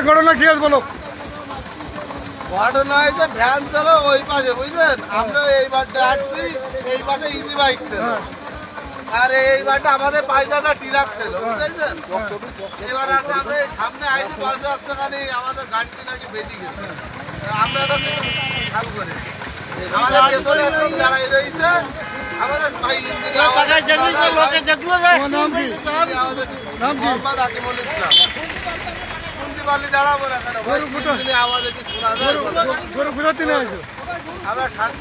ঘটনা কি আছে বলো? ঘটনা হয়েছে ভ্যান ছিল ওই পাশে, বুঝলেন? আমরা এই বারটা আসছি, এই পাশে ইজি বাইক ছিল, আর এই বারটা আমাদের পাঁচটা ট্রাক ছিল, বুঝলেন? এবার আছে আমরা সামনে আইসি বলতে আসছে খালি আমাদের গাড়িটি নাকি বেঁধে গেছে। আমরা তো খেয়াল করি, আমাদের পেছনে একদম দাঁড়াই রয়েছে। আমাদের ভাই লোকে দেখলো মোহাম্মদ আকিমুল ইসলাম বালি দাঁড়াবো না কেন? আমাদের কি শোনা যায়? গরু কোথাতে নিয়ে আসো? আমরা ঠাক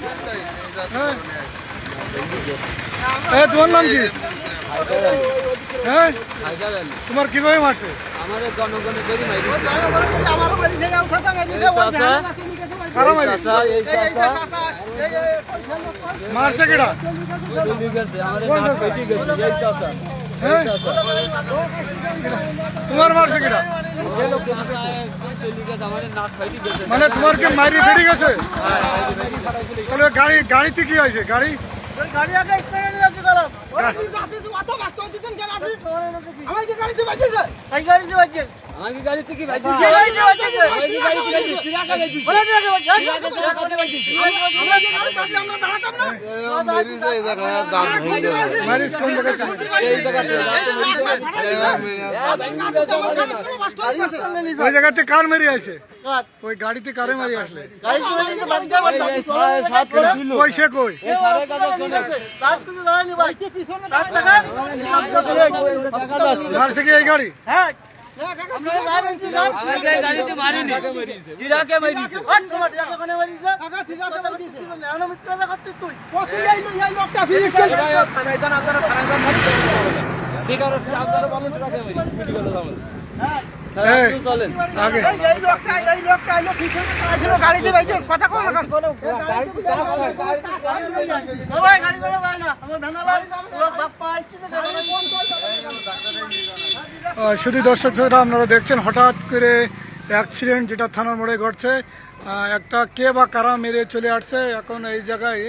তোমার নাম কি? হ্যাঁ, তোমার কিভাবে মারছে? আমাদের জনগণের গরু মাইরি মারছে কেডা? তোমার মারছে কেডা? মানে তোমার কি মারি ফেটে গেছে? তাহলে গাড়িতে কি হয়েছে? গাড়ি ওই জায়গাতে কার মেরে আসে? ওই গাড়িতে কারে মারি আসলে? কই সে কই? মারছে কি এই গাড়ি? গাড়িতে মারিনি, ট্রাকে মারিছে। শুধু দর্শক শ্রোতা, আপনারা দেখছেন হঠাৎ করে অ্যাক্সিডেন্ট যেটা থানার মোড়ে ঘটছে। একটা কে বা কারা মেরে চলে আসছে। এখন এই জায়গায়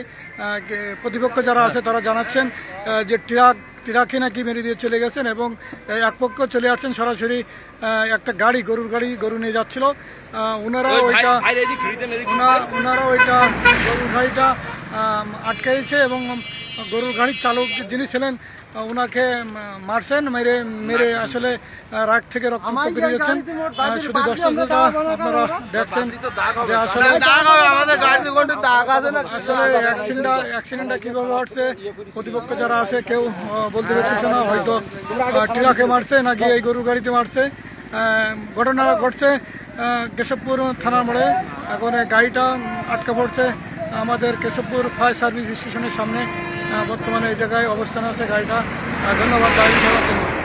প্রতিপক্ষ যারা আছে তারা জানাচ্ছেন যে ট্রাকে নাকি মেরে দিয়ে চলে গেছেন, এবং এক পক্ষ চলে আসছেন সরাসরি একটা গাড়ি, গরুর গাড়ি, গরু নিয়ে যাচ্ছিল। ওনারা ওইটা গরুর গাড়িটা আটকাইছে এবং গরুর গাড়ির চালক যিনি ছিলেন ওনাকে মারছেন, মেরে আসলে রাগ থেকে রক্ত বেরিয়েছেন। শুধু দর্শক আপনারা দেখছেন যে আসলে অ্যাক্সিডেন্টটা কিভাবে ঘটছে প্রতিপক্ষ যারা আছে কেউ বলতে পারতেছে না, হয়তো ট্রাকে মারছে নাকি এই গরুর গাড়িতে মারছে। ঘটনা ঘটছে কেশবপুর থানার মোড়ে। এখন গাড়িটা আটকা পড়ছে আমাদের কেশবপুর ফায়ার সার্ভিস স্টেশনের সামনে। বর্তমানে এই জায়গায় অবস্থান আছে গাড়িটা। ধন্যবাদ গাড়ি চালার জন্য।